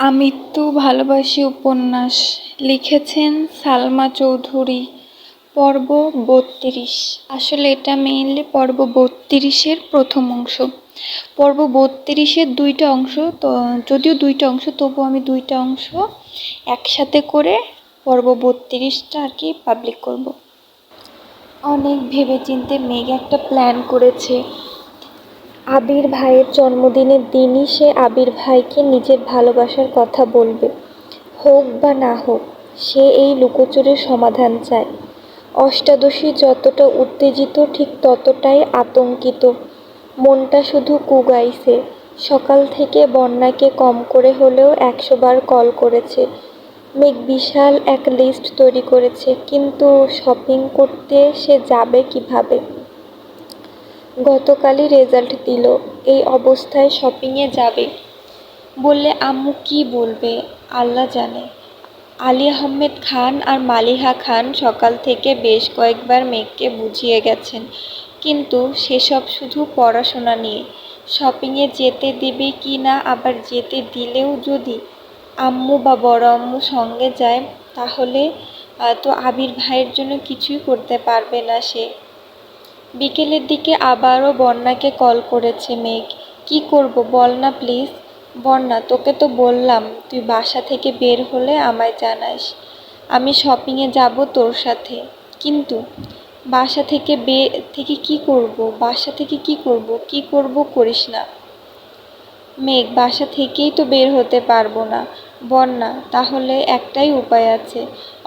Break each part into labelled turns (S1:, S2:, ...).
S1: আমৃত্যু ভালোবাসি উপন্যাস লিখেছেন সালমা চৌধুরী। পর্ব ৩২। আসলে এটা মেইনলি পর্ব ৩২-এর প্রথম অংশ। পর্ব ৩২-এর দুইটা অংশ, তো যদিও দুইটা অংশ তবুও আমি দুইটা অংশ একসাথে করে পর্ব ৩২টা আর কি পাবলিক করব। অনেক ভেবেচিন্তে মেঘ একটা প্ল্যান করেছে। আবির ভাইয়ের জন্মদিনের দিনই সে আবির ভাইকে নিজের ভালোবাসার কথা বলবে। হোক বা না হোক, সে এই লুকোচুরির সমাধান চায়। অষ্টাদশী যতটা উত্তেজিত ঠিক ততটাই আতঙ্কিত। মনটা শুধু কুগাইছে। সকাল থেকে বন্যাকে কম করে হলেও ১০০ বার কল করেছে। মেঘ বিশাল এক লিস্ট তৈরি করেছে, কিন্তু শপিং করতে সে যাবে কিভাবে? গতকালই রেজাল্ট দিল, এই অবস্থায় শপিংয়ে যাবে বললে আম্মু কি বলবে আল্লাহ জানে। আলী আহমেদ খান আর মালিহা খান সকাল থেকে বেশ কয়েকবার মেঘকে বুঝিয়ে গেছেন, কিন্তু সেসব শুধু পড়াশোনা নিয়ে। শপিংয়ে যেতে দেবে কি না, আবার যেতে দিলেও যদি আম্মু বা বড় আম্মু সঙ্গে যায় তাহলে তো আবির ভাইয়ের জন্য কিছুই করতে পারবে না সে। বিকেলের দিকে আবারও বন্যাকে কল করেছে মেঘ। কি করব বল না প্লিজ। বন্যা, তোকে তো বললাম তুই বাসা থেকে বের হলে আমায় জানাস, আমি শপিংয়ে যাব তোর সাথে। কিন্তু বাসা থেকে কি করব, বাসা থেকে কি করব, কি করব করিস না। মেঘ, বাসা থেকেই তো বের হতে পারবো না। বন্যা, তাহলে একটাই উপায় আছে,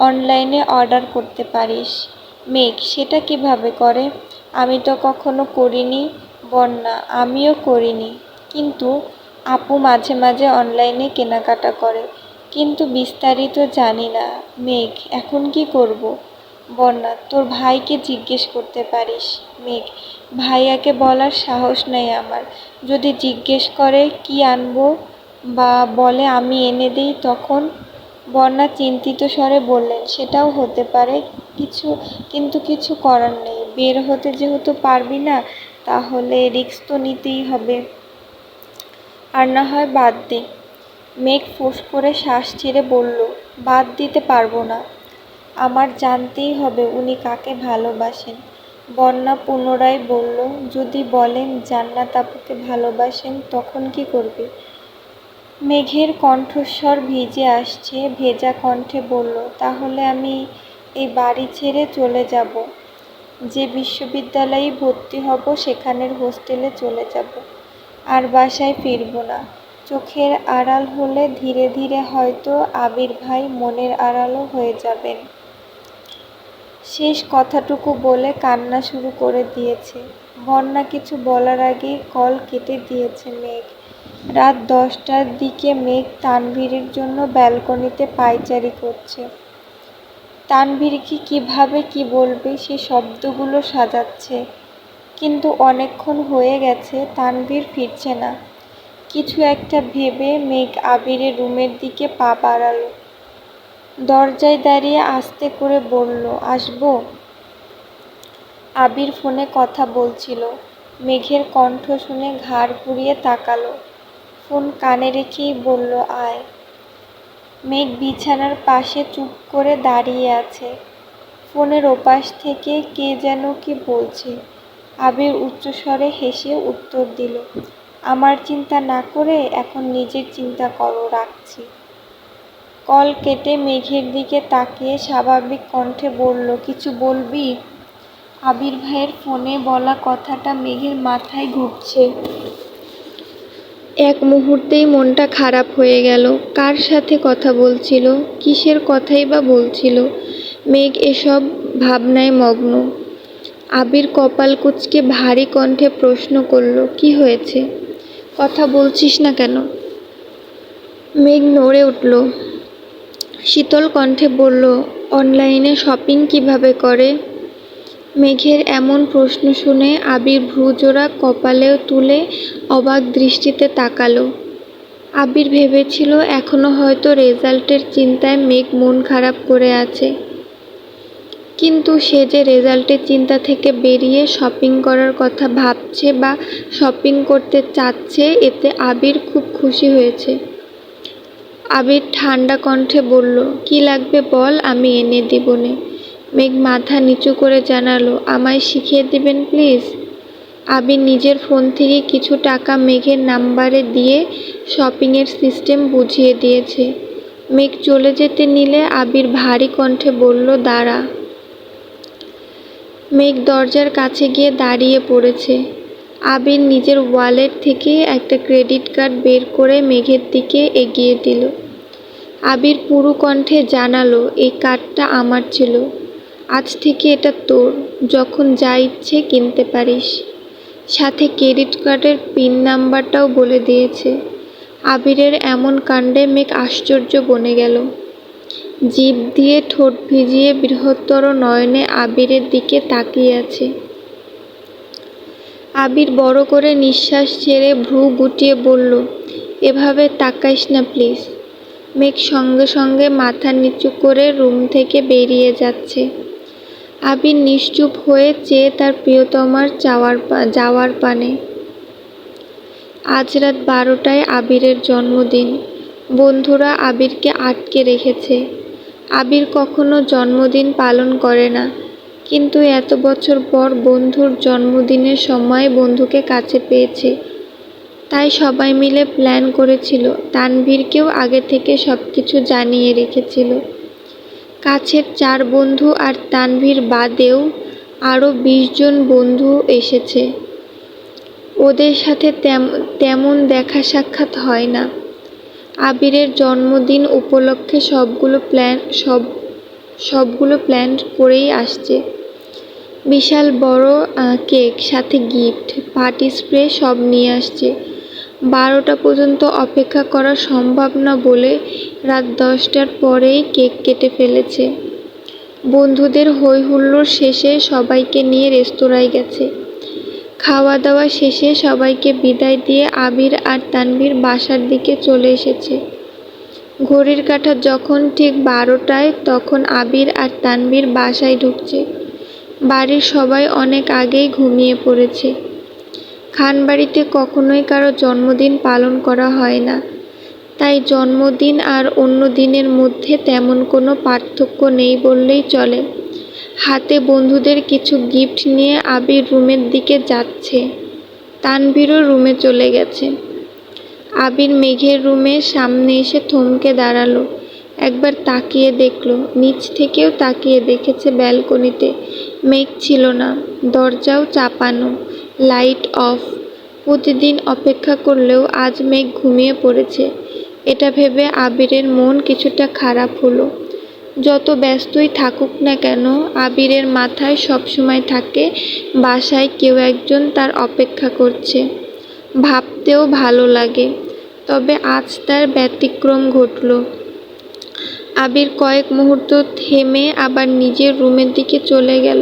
S1: অনলাইনে অর্ডার করতে পারিস। মেঘ, সেটা কিভাবে করে? আমি তো কখনো করিনি। বন্যা, আমিও করিনি, কিন্তু আপু মাঝে মাঝে অনলাইনে কেনাকাটা করে, কিন্তু বিস্তারিত জানি না। মেঘ, এখন কি করব? বন্যা, তোর ভাইকে জিজ্ঞেস করতে পারিস। মেঘ, ভাইয়াকে বলার সাহস নেই আমার। যদি জিজ্ঞেস করে কি আনবো বা বলে আমি এনে দিই তখন? বন্যা চিন্তিত স্বরে বললেন, সেটাও হতে পারে, কিন্তু কিছু করার নেই। বের হতে যেহেতু পারবি না, তাহলে রিস্ক তো নিতেই হবে। আর না হয় বাদ দে। মেঘ ফোঁস করে শ্বাস ছেড়ে বলল, বাদ দিতে পারবো না। আমার জানতেই হবে উনি কাকে ভালোবাসেন। বন্যা পুনরায় বলল, যদি বলেন জান্নাত আপুকে ভালোবাসেন তখন কি করবে? মেঘের কণ্ঠস্বর ভিজে আসছে, ভেজা কণ্ঠে বলল, তাহলে আমি এই বাড়ি ছেড়ে চলে যাব। যে বিশ্ববিদ্যালয়ে ভর্তি হব সেখানের হোস্টেলে চলে যাব। আর বাসায় ফিরব না। চোখের আড়াল হলে ধীরে ধীরে হয়তো আবির ভাই মনের আড়ালও হয়ে যাবেন। শেষ কথাটুকু বলে কান্না শুরু করে দিয়েছে। বন্যা কিছু বলার আগেই কল কেটে দিয়েছে মেঘ। রাত 10টার দিকে মেঘ তানভীরের জন্য ব্যালকনিতে পায়চারি করছে। তানভীরকে কিভাবে কি বলবে সে শব্দগুলো সাজাচ্ছে, কিন্তু অনেকক্ষণ হয়ে গেছে তানভীর ফিরছে না। কিছু একটা ভেবে মেঘ আবিরের রুমের দিকে পা বাড়ালো। দরজায় দাঁড়িয়ে আস্তে করে বলল, আসবো? আবির ফোনে কথা বলছিল। মেঘের কণ্ঠ শুনে ঘাড় ঘুরিয়ে তাকালো। ফোন কানে রেখেই বলল, আয়। মেঘ বিছানার পাশে চুপ করে দাঁড়িয়ে আছে। ফোনের ওপাশ থেকে কে যেন কি বলছে। আবির উচ্চস্বরে হেসে উত্তর দিল, আমার চিন্তা না করে এখন নিজের চিন্তা করো, রাখছি। কল কেটে মেঘের দিকে তাকিয়ে স্বাভাবিক কণ্ঠে বলল, কিছু বলবি? আবির ভাইয়ের ফোনে বলা কথাটা মেঘের মাথায় ঘুরছে। এক মুহূর্তেই মনটা খারাপ হয়ে গেল। কার সাথে কথা বলছিল, কিসের কথাই বা বলছিল? মেঘ এসব ভাবনায় মগ্ন। আবির কপাল কুঁচকে ভারী কণ্ঠে প্রশ্ন করল, কি হয়েছে? কথা বলছিস না কেন? মেঘ নড়ে উঠল। শীতল কণ্ঠে বলল, অনলাইনে শপিং কিভাবে করে? মেঘের এমন প্রশ্ন শুনে আবির ভ্রুজোড়া কপালে তুলে অবাক দৃষ্টিতে তাকালো। আবির ভেবেছিল এখনো হয়তো রেজাল্টের চিন্তায় মেঘ মন খারাপ করে আছে, কিন্তু সে যে রেজাল্টের চিন্তা থেকে বেরিয়ে শপিং করার কথা ভাবছে বা শপিং করতে চাচ্ছে, এতে আবির খুব খুশি হয়েছে। আবির ঠান্ডা কণ্ঠে বলল, কি লাগবে বল, আমি এনে দিবনে। মেঘ মাথা নিচু করে জানালো, আমায় শিখিয়ে দিবেন প্লিজ। আবির নিজের ফোন থেকে কিছু টাকা মেঘের নাম্বারে দিয়ে শপিংয়ের সিস্টেম বুঝিয়ে দিয়েছে। মেঘ চলে যেতে নিলে আবির ভারী কণ্ঠে বলল, দাঁড়া। মেঘ দরজার কাছে গিয়ে দাঁড়িয়ে পড়েছে। আবির নিজের ওয়ালেট থেকে একটা ক্রেডিট কার্ড বের করে মেঘের দিকে এগিয়ে দিল। আবির পুরু কণ্ঠে জানালো, এই কার্ডটা আমার ছিল, আজ থেকে এটা তোর, যখন যা ইচ্ছে কিনতে পারিস। সাথে ক্রেডিট কার্ডের পিন নাম্বারটাও বলে দিয়েছে। আবিরের এমন কাণ্ডে মেঘ আশ্চর্য বনে গেল। জিভ দিয়ে ঠোঁট ভিজিয়ে বৃহত্তর নয়নে আবিরের দিকে তাকিয়ে আছে। আবির বড় করে নিঃশ্বাস ছেড়ে ভ্রু গুটিয়ে বলল, এভাবে তাকাইস না প্লিজ। মেঘ সঙ্গে সঙ্গে মাথা নিচু করে রুম থেকে বেরিয়ে যাচ্ছে। আবির নিশ্চুপ হয়ে চেয়ে তার প্রিয়তমার যাওয়ার পানে। আজ রাত 12টায় আবিরের জন্মদিন। বন্ধুরা আবিরকে আটকে রেখেছে। আবির কখনো জন্মদিন পালন করে না, কিন্তু এত বছর পর বন্ধুর জন্মদিনের সময় বন্ধুকে কাছে পেয়েছে। তাই সবাই মিলে প্ল্যান করেছিল, তানভীরকেও আগে থেকে সবকিছু জানিয়ে রেখেছিল। কাছের 4 বন্ধু আর তানভীর বাদেও আরও 20 জন বন্ধু এসেছে। ওদের সাথে তেমন দেখা সাক্ষাৎ হয় না। আবিরের জন্মদিন উপলক্ষে সবগুলো প্ল্যান করেই আসছে। বিশাল বড় কেক, সাথে গিফট, পার্টি স্প্রে সব নিয়ে আসছে। 12টা পর্যন্ত অপেক্ষা করা সম্ভব না বলে রাত 10টার পরেই কেক কেটে ফেলেছে। বন্ধুদের হই হুল্লোড় শেষে সবাইকে নিয়ে রেস্তোরাঁয় গেছে। খাওয়া দাওয়া শেষে সবাইকে বিদায় দিয়ে আবির আর তানভীর বাসার দিকে চলে এসেছে। ঘড়ির কাঁটা যখন ঠিক 12টায়, তখন আবির আর তানভীর বাসায় ঢুকছে। বাড়ির সবাই অনেক আগেই ঘুমিয়ে পড়েছে। খানবাড়িতে কখনোই কারো জন্মদিন পালন করা হয় না, তাই জন্মদিন আর অন্য দিনের মধ্যে তেমন কোনো পার্থক্য নেই বললেই চলে। হাতে বন্ধুদের কিছু গিফট নিয়ে আবির রুমের দিকে যাচ্ছে। তানভীরও রুমে চলে গেছে। আবির মেঘের রুমের সামনে এসে থমকে দাঁড়ালো। একবার তাকিয়ে দেখলো, নিচ থেকেও তাকিয়ে দেখেছে ব্যালকনিতে মেঘ ছিল না, দরজাও চাপানো, লাইট অফ। প্রতিদিন অপেক্ষা করলেও আজ মেঘ ঘুমিয়ে পড়েছে। এটা ভেবে আবিরের মন কিছুটা খারাপ হলো। যত ব্যস্তই থাকুক না কেন, আবিরের মাথায় সবসময় থাকে বাসায় কেউ একজন তার অপেক্ষা করছে। ভাবতেও ভালো লাগে। তবে আজ তার ব্যতিক্রম ঘটল। আবির কয়েক মুহূর্ত থেমে আবার নিজের রুমের দিকে চলে গেল।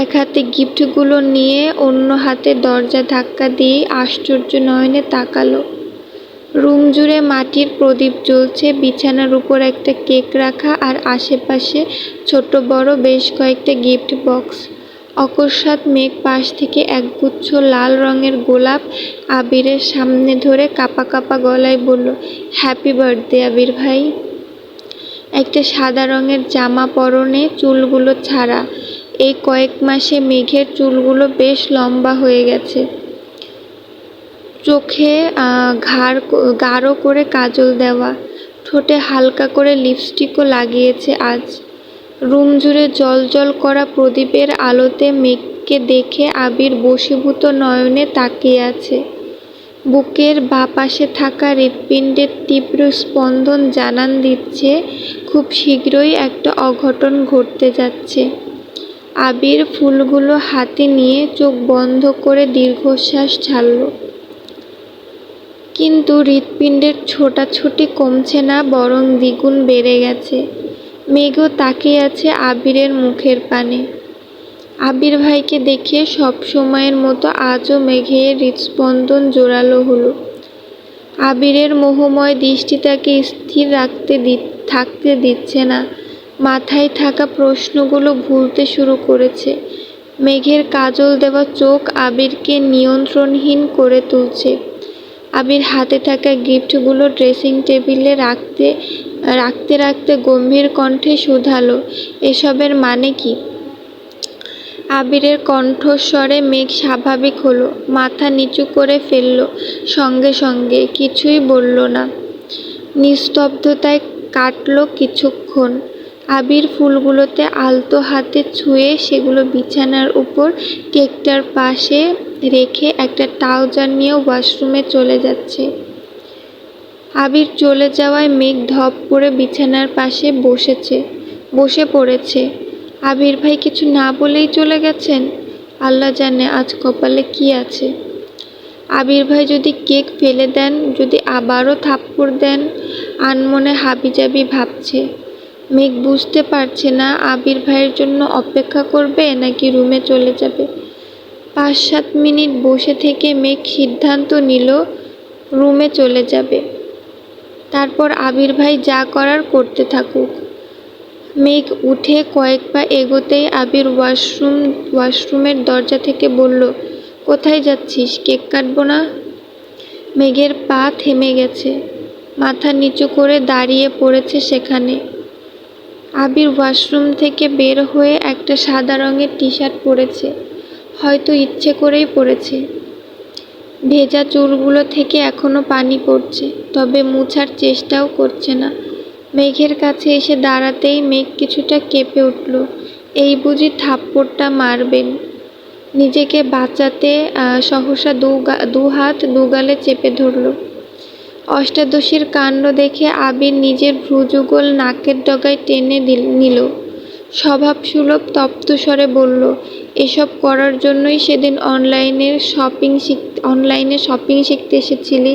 S1: এক হাতে গিফটগুলো নিয়ে অন্য হাতে দরজা ধাক্কা দিয়ে আশ্চর্য নয়নে তাকালো। রুম জুড়ে মাটির প্রদীপ জ্বলছে, বিছানার উপর একটা কেক রাখা আর আশেপাশে ছোট বড় বেশ কয়েকটা গিফট বক্স। অকস্মাৎ মেঘ পাশ থেকে একগুচ্ছ লাল রঙের গোলাপ আবিরের সামনে ধরে কাঁপা কাঁপা গলায় বলল, হ্যাপি বার্থডে আবির ভাই। একটা সাদা রঙের জামা পরনে, চুলগুলো ছাড়া। এই কয়েক মাসে মেঘের চুলগুলো বেশ লম্বা হয়ে গেছে। চোখে গাঢ় করে কাজল দেওয়া, ঠোঁটে হালকা করে লিপস্টিকও লাগিয়েছে আজ। রুম জুড়ে জ্বলজ্বল করা প্রদীপের আলোতে মেঘকে দেখে আবির বশীভূত নয়নে তাকিয়ে আছে। বুকের বাঁ পাশে থাকা হৃৎপিণ্ডের তীব্র স্পন্দন জানান দিচ্ছে খুব শীঘ্রই একটা অঘটন ঘটতে যাচ্ছে। আবির ফুলগুলো হাতে নিয়ে চোখ বন্ধ করে দীর্ঘশ্বাস ছাড়ল। কিন্তু হৃৎপিণ্ডের ছোটাছুটি কমছে না, বরং দ্বিগুণ বেড়ে গেছে। মেঘও তাকিয়ে আছে আবিরের মুখের পানে। আবির ভাইকে দেখে সব সময়ের মতো আজও মেঘের হৃৎস্পন্দন জোরালো হলো। আবিরের মোহময় দৃষ্টি তাকে স্থির থাকতে দিচ্ছে না। মাথায় থাকা প্রশ্নগুলো ভুলতে শুরু করেছে। মেঘের কাজল দেওয়া চোখ আবিরকে নিয়ন্ত্রণহীন করে তুলছে। আবির হাতে থাকা গিফটগুলো ড্রেসিং টেবিলে রাখতে রাখতে রাখতে গম্ভীর কণ্ঠে শুধালো, এসবের মানে কি? আবিরের কণ্ঠস্বরে মেঘ স্বাভাবিক হলো, মাথা নিচু করে ফেলল, সঙ্গে সঙ্গে কিছুই বলল না। নিস্তব্ধতায় কাটল কিছুক্ষণ। আবির ফুলগুলোতে আলতো হাতে ছুঁয়ে সেগুলো বিছানার উপর কেকটার পাশে রেখে একটা ট্রাউজার নিয়ে ওয়াশরুমে চলে যাচ্ছে। আবির চলে যাওয়ায় মেঘ ধপ করে বিছানার পাশে বসে পড়েছে। আবির ভাই কিছু না বলেই চলে গেছেন। আল্লাহ জানে আজ কপালে কি আছে। আবির ভাই যদি কেক ফেলে দেন, যদি আবারও থাপ্পড় দেন, আনমনে হাবিজাবি ভাবছে। মেঘ বুঝতে পারছে না আবির ভাইয়ের জন্য অপেক্ষা করবে নাকি রুমে চলে যাবে। 5-7 মিনিট বসে থেকে মেঘ সিদ্ধান্ত নিল রুমে চলে যাবে। তারপর আবির ভাই যা করার করতে থাকুক। মেঘ উঠে কয়েক পা এগোতেই আবির ওয়াশরুমের দরজা থেকে বলল, কোথায় যাচ্ছিস? কেক কাটবো না? মেঘের পা থেমে গেছে, মাথা নিচু করে দাঁড়িয়ে পড়েছে সেখানে। আবির ওয়াশরুম থেকে বের হয়ে একটা সাদা রঙের টি-শার্ট পরেছে, হয়তো ইচ্ছে করেই পরেছে। ভেজা চুলগুলো থেকে এখনো পানি পড়ছে, তবে মুছার চেষ্টাও করছে না। মেঘের কাছে এসে দাঁড়াতেই মেঘ কিছুটা কেঁপে উঠল। এই বুঝি থাপ্পড়টা মারবেন? নিজেকে বাঁচাতে সহসা দু হাত দুগালে চেপে ধরল। অষ্টাদশীর কাণ্ড দেখে আবির নিজের ভ্রুযুগল নাকের ডগায় টেনে নিল। স্বভাবসুলভ তপ্ত স্বরে বলল, এসব করার জন্যই সেদিন অনলাইনে শপিং শিখতে এসেছিলি?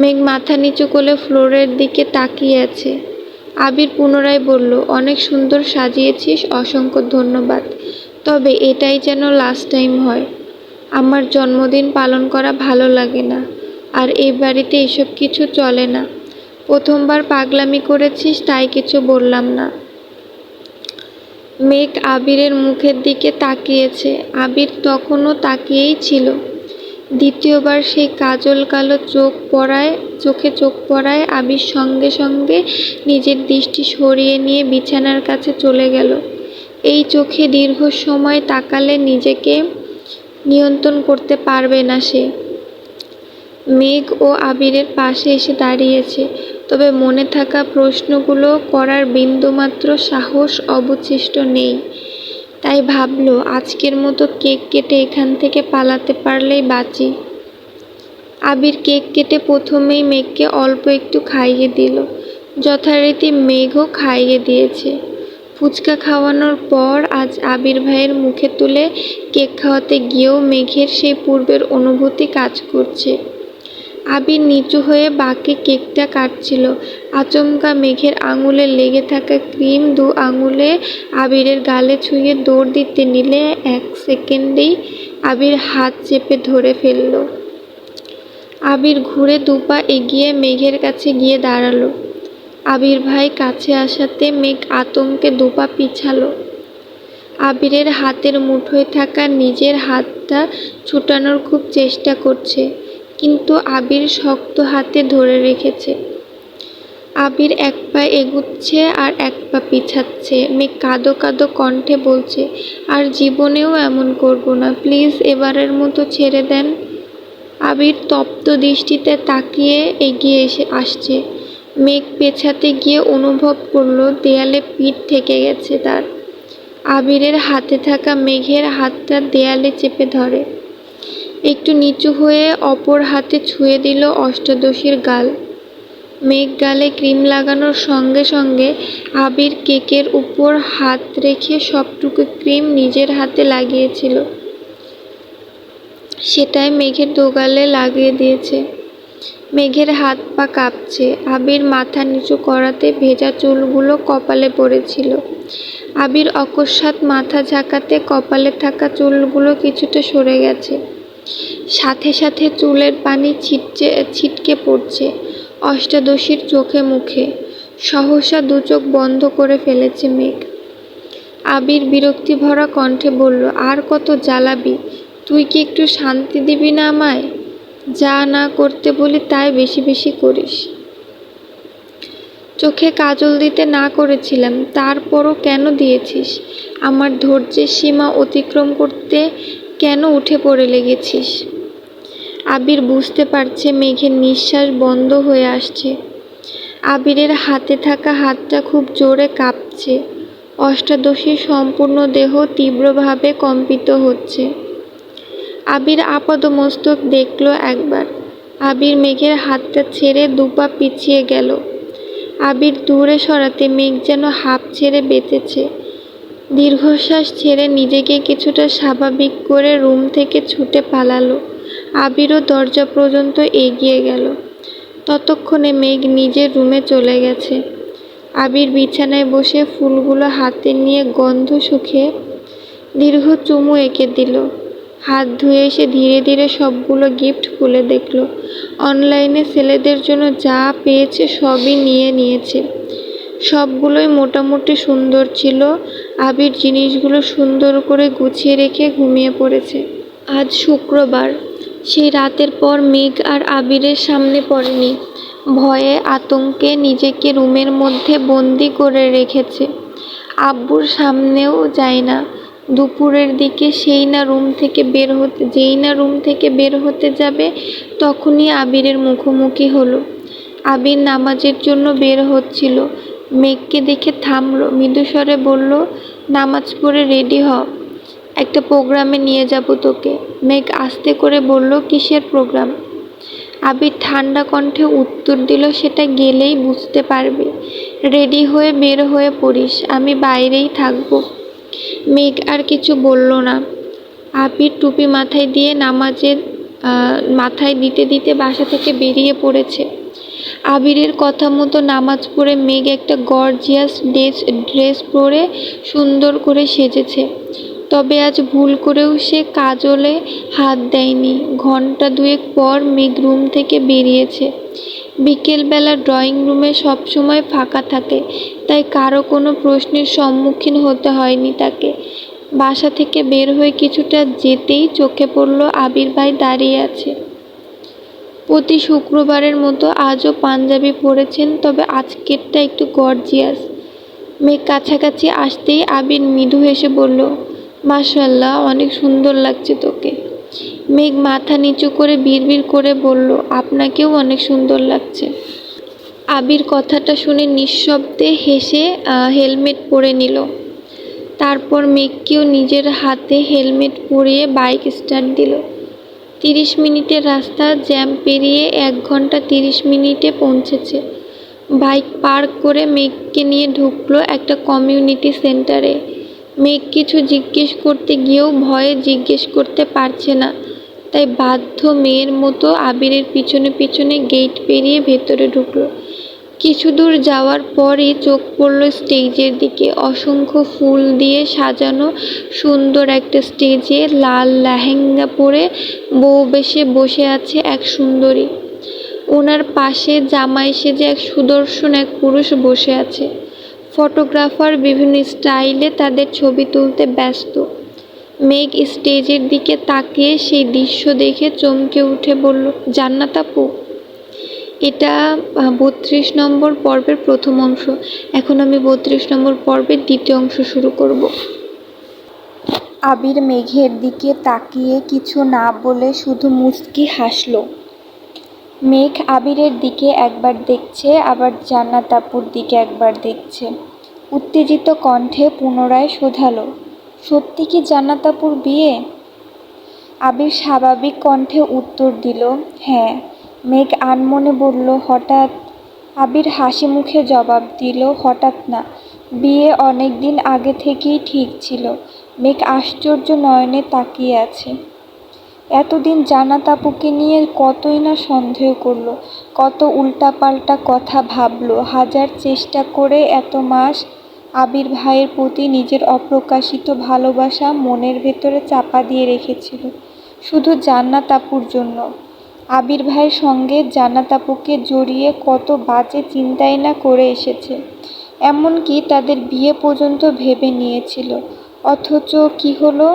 S1: মেঘ মাথা নিচু করে ফ্লোরের দিকে তাকিয়ে আছে। আবির পুনরায় বলল, অনেক সুন্দর সাজিয়েছিস, অসংখ্য ধন্যবাদ। তবে এটাই যেন লাস্ট টাইম হয়। আমার জন্মদিন পালন করা ভালো লাগে না, আর এই বাড়িতে এসব কিছু চলে না। প্রথমবার পাগলামি করেছিস তাই কিছু বললাম না। মেঘ আবিরের মুখের দিকে তাকিয়েছে। আবির তখনও তাকিয়েই ছিল। দ্বিতীয়বার সেই কাজল কালো চোখে চোখ পড়ায় আবির সঙ্গে সঙ্গে নিজের দৃষ্টি সরিয়ে নিয়ে বিছানার কাছে চলে গেল। এই চোখে দীর্ঘ সময় তাকালে নিজেকে নিয়ন্ত্রণ করতে পারবে না সে। মেঘ ও আবিরের পাশে এসে দাঁড়িয়েছে, তবে মনে থাকা প্রশ্নগুলো করার বিন্দুমাত্র সাহস অবশিষ্ট নেই। তাই ভাবল, আজকের মতো কেক কেটে এখান থেকে পালাতে পারলেই বাঁচি। আবির কেক কেটে প্রথমেই মেঘকে অল্প একটু খাইয়ে দিল। যথারীতি মেঘও খাইয়ে দিয়েছে। ফুচকা খাওয়ানোর পর আজ আবির ভাইয়ের মুখে তুলে কেক খাওয়াতে গিয়েও মেঘের সেই পূর্বের অনুভূতি কাজ করছে। আবির নিচু হয়ে বাকি কেকটা কাটছিল। আচমকা মেঘের আঙুলে লেগে থাকা ক্রিম 2 আঙুলে আবিরের গালে ছুঁয়ে দৌড় দিতে নিলে 1 সেকেন্ডেই আবির হাত চেপে ধরে ফেলল। আবির ঘুরে 2 পা এগিয়ে মেঘের কাছে গিয়ে দাঁড়ালো। আবির ভাই কাছে আসাতে মেঘ আতঙ্কে 2 পা পিছালো। আবিরের হাতের মুঠোয় থাকা নিজের হাতটা ছুটানোর খুব চেষ্টা করছে, কিন্তু আবির শক্ত হাতে ধরে রেখেছে। আবির 1 পা এগুচ্ছে আর 1 পা পিছাচ্ছে। মেঘ কাঁদো কাঁদো কণ্ঠে বলছে, আর জীবনেও এমন করব না, প্লিজ এবারের মতো ছেড়ে দেন। আবির তপ্ত দৃষ্টিতে তাকিয়ে এগিয়ে আসছে। মেঘ পেছাতে গিয়ে অনুভব করল দেয়ালে পিঠ ঠেকে গেছে তার। আবিরের হাতে থাকা মেঘের হাতটা দেয়ালে চেপে ধরে। একটু নিচু হয়ে অপর হাতে ছুঁয়ে দিল অষ্টাদশীর গাল। মেঘ গালে ক্রিম লাগানোর সঙ্গে সঙ্গে আবির কেকের উপর হাত রেখে সবটুকু ক্রিম নিজের হাতে লাগিয়েছিল, সেটাই মেঘের দোগালে লাগিয়ে দিয়েছে। মেঘের হাত পা কাঁপছে। আবির মাথা নিচু করাতে ভেজা চুলগুলো কপালে পড়েছিল। আবির অকস্মাৎ মাথা ঝাঁকাতে কপালে থাকা চুলগুলো কিছুটা সরে গেছে। সাথে সাথে চুলের পানি ছিটকে পড়ছে অষ্টাদশীর চোখে মুখে। সহসা 2 চোখ বন্ধ করে ফেলেছে মেঘ। আবির বিরক্তি ভরা কণ্ঠে বলল, আর কত জ্বালাবি? তুই কি একটু শান্তি দিবি না আমায়? যা না করতে বলি তাই বেশি বেশি করিস। চোখে কাজল দিতে না করেছিলাম, তারপরও কেন দিয়েছিস? আমার ধৈর্যের সীমা অতিক্রম করতে কেন উঠে পড়ে লেগেছিস? আবির বুঝতে পারছে মেঘের নিঃশ্বাস বন্ধ হয়ে আসছে। আবিরের হাতে থাকা হাতটা খুব জোরে কাঁপছে। অষ্টাদশীর সম্পূর্ণ দেহ তীব্রভাবে কম্পিত হচ্ছে। আবির আপাদমস্তক দেখল একবার। আবির মেঘের হাতটা ছেড়ে দুপা পিছিয়ে গেল। আবির দূরে সরাতে মেঘ যেন হাঁপ ছেড়ে বেঁচেছে। দীর্ঘশ্বাস ছেড়ে নিজেকে কিছুটা স্বাভাবিক করে রুম থেকে ছুটে পালালো। আবিরও দরজা পর্যন্ত এগিয়ে গেল। ততক্ষণে মেঘ নিজের রুমে চলে গেছে। আবির বিছানায় বসে ফুলগুলো হাতে নিয়ে গন্ধ শুকে দীর্ঘ চুমু এঁকে দিল। হাত ধুয়ে এসে ধীরে ধীরে সবগুলো গিফট খুলে দেখল। অনলাইনে ছেলেদের জন্য যা পেয়েছে সবই নিয়েছে। সবগুলোই মোটামুটি সুন্দর ছিল। আবির জিনিসগুলো সুন্দর করে গুছিয়ে রেখে ঘুমিয়ে পড়েছে। আজ শুক্রবার। সেই রাতের পর মেঘ আর আবিরের সামনে পড়েনি। ভয়ে আতঙ্কে নিজেকে রুমের মধ্যে বন্দি করে রেখেছে। আব্বুর সামনেও যায় না। দুপুরের দিকে যেই না রুম থেকে বের হতে যাবে তখনই আবিরের মুখোমুখি হলো। আবির নামাজের জন্য বের হচ্ছিল। মেঘকে দেখে থামলো, মৃদুস্বরে বলল, নামাজ পড়ে রেডি হ, একটা প্রোগ্রামে নিয়ে যাব তোকে। মেঘ আস্তে করে বলল, কিসের প্রোগ্রাম? আবির ঠান্ডা কণ্ঠে উত্তর দিল, সেটা গেলেই বুঝতে পারবি। রেডি হয়ে বের হয়ে পড়িস, আমি বাইরেই থাকবো। মেঘ আর কিছু বলল না। আবির টুপি মাথায় দিতে দিতে বাসা থেকে বেরিয়ে পড়েছে। আবিরের কথা মতো নামাজ পড়ে মেঘ একটা গর্জিয়াস ড্রেস পরে সুন্দর করে সেজেছে। তবে আজ ভুল করেও সে কাজলে হাত দেয়নি। ঘন্টা দুয়েক পর মেঘ রুম থেকে বেরিয়েছে। বিকেলবেলা ড্রয়িং রুমে সবসময় ফাঁকা থাকে, তাই কারো কোনো প্রশ্নের সম্মুখীন হতে হয়নি তাকে। বাসা থেকে বের হয়ে কিছুটা যেতেই চোখে পড়ল আবির ভাই দাঁড়িয়ে আছে। প্রতি শুক্রবারের মতো আজও পাঞ্জাবি পরেছেন, তবে আজকেরটা একটু গর্জিয়াস। মেঘ কাছাকাছি আসতেই আবির মৃদু হেসে বলল, মাশাআল্লাহ, অনেক সুন্দর লাগছে তোকে। মেঘ মাথা নিচু করে বিড়বিড় করে বলল, আপনাকেও অনেক সুন্দর লাগছে। আবির কথাটা শুনে নিঃশব্দে হেসে হেলমেট পরে নিল। তারপর মেঘকেও নিজের হাতে হেলমেট পরিয়ে বাইক স্টার্ট দিল। 30 মিনিটের রাস্তা জ্যাম পেরিয়ে 1 ঘন্টা 30 মিনিটে পৌঁছেছে। বাইক পার্ক করে মেঘকে নিয়ে ঢুকলো একটা কমিউনিটি সেন্টারে। মেঘ কিছু জিজ্ঞেস করতে গিয়েও ভয়ে জিজ্ঞেস করতে পারছে না, তাই বাধ্য মেয়ের মতো আবিরের পিছনে পিছনে গেট পেরিয়ে ভেতরে ঢুকলো। কিছু দূর যাওয়ার পরই চোখ পড়ল স্টেজের দিকে। অসংখ্য ফুল দিয়ে সাজানো সুন্দর একটা স্টেজে লাল লেহেঙ্গা পরে বউ বেশে বসে আছে এক সুন্দরী। ওনার পাশে জামাই সেজে এক সুদর্শন এক পুরুষ বসে আছে। ফটোগ্রাফার বিভিন্ন স্টাইলে তাদের ছবি তুলতে ব্যস্ত। মেঘ স্টেজের দিকে তাকিয়ে সেই দৃশ্য দেখে চমকে উঠে বলল, জান্নাত আপু? এটা 32 নম্বর পর্বের প্রথম অংশ। এখন আমি 32 নম্বর পর্বের দ্বিতীয় অংশ শুরু করব। আবির মেঘের দিকে তাকিয়ে কিছু না বলে শুধু মুচকি হাসল। মেঘ আবিরের দিকে একবার দেখছে, আবার জান্নাত আপুর দিকে একবার দেখছে। উত্তেজিত কণ্ঠে পুনরায় শোধালো, সত্যি কি জান্নাত আপুর বিয়ে? আবির স্বাভাবিক কণ্ঠে উত্তর দিল, হ্যাঁ। মেঘ আনমনে বলল, হঠাৎ? আবির হাসি মুখে জবাব দিল, হঠাৎ না, বিয়ে অনেক দিন আগে থেকেই ঠিক ছিল। মেঘ আশ্চর্য নয়নে তাকিয়ে আছে। এতদিন জান্নাত আপুকে নিয়ে কতই না সন্দেহ করল, কত উল্টাপাল্টা কথা ভাবল, হাজার চেষ্টা করে এত মাস আবির ভাইয়ের প্রতি নিজের অপ্রকাশিত ভালোবাসা মনের ভেতরে চাপা দিয়ে রেখেছিল শুধু জান্নাত আপুর জন্য। আবির ভাইয়ের সঙ্গে জান্নাত আপুকে জড়িয়ে কত বাজে চিন্তাই না করে এসেছে, এমনকি তাদের বিয়ে পর্যন্ত ভেবে নিয়েছিল। অথচ কি হলো?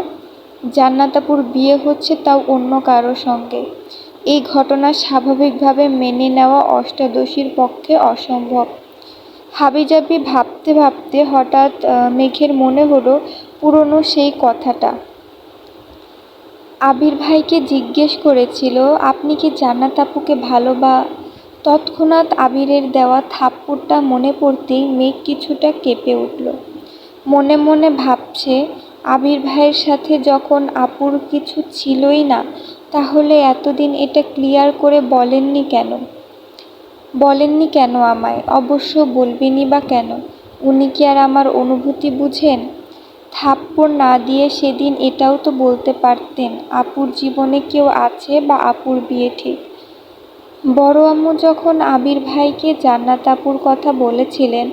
S1: জান্নাত আপুর বিয়ে হচ্ছে, তাও অন্য কারো সঙ্গে। এই ঘটনা স্বাভাবিকভাবে মেনে নেওয়া অষ্টাদশীর পক্ষে অসম্ভব। হাবিজাবি ভাবতে ভাবতে হঠাৎ মেঘের মনে হলো পুরনো সেই কথাটা। আবির ভাইকে জিজ্ঞেস করেছিল, আপনি কি জান্নাত আপুকে তৎক্ষণাৎ আবিরের দেওয়া থাপ্পড়টা মনে পড়তেই মেঘ কিছুটা কেঁপে উঠল। মনে মনে ভাবছে, আবির ভাইয়ের সাথে যখন আপুর কিছু ছিলই না, তাহলে এতদিন এটা ক্লিয়ার করে বলেননি কেন আমায়? অবশ্য বলবেনই বা কেন? উনি কি আর আমার অনুভূতি বুঝেন? থাপ্পড় না দিয়ে সেদিন এটাও তো বলতে পারতেন, আপুর জীবনে কেউ আছে বা আপুর বিয়ে ঠিক। বড় আম্মু যখন আবির ভাইকে জান্নাত আপুর কথা বলেছিলেন,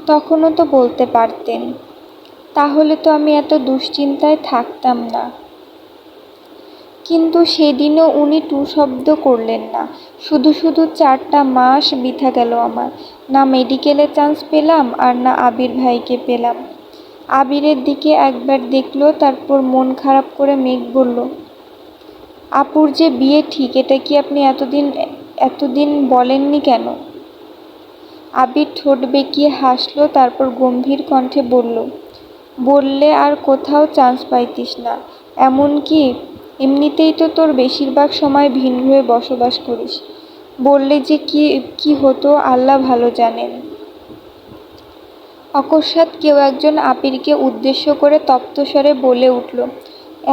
S1: তখনও তো বলতে পারতেন। তাহলে তো আমি এত দুশ্চিন্তায় থাকতাম না। কিন্তু সেদিনও উনি টু শব্দ করলেন না। শুধু শুধু 4টা মাস বৃথা গেল আমার। না মেডিকেলে চান্স পেলাম, আর না আবির ভাইকে পেলাম। আবিরের দিকে একবার দেখলো, তারপর মন খারাপ করে মেঘ বলল, আপুর যে বিয়ে ঠিক, এটা কি আপনি এতদিন বলেননি কেন? আবির ঠোঁট বেঁকিয়ে হাসল, তারপর গম্ভীর কণ্ঠে বলল, বললে আর কোথাও চান্স পাইতিস না। এমনিতেই তো তোর বেশিরভাগ সময় ভিন হয়ে বসবাস করিস। বললে যে কি হতো আল্লাহ ভালো জানেন। অকস্মাৎ কেউ একজন আবিরকে উদ্দেশ্য করে তপ্তস্বরে বলে উঠল,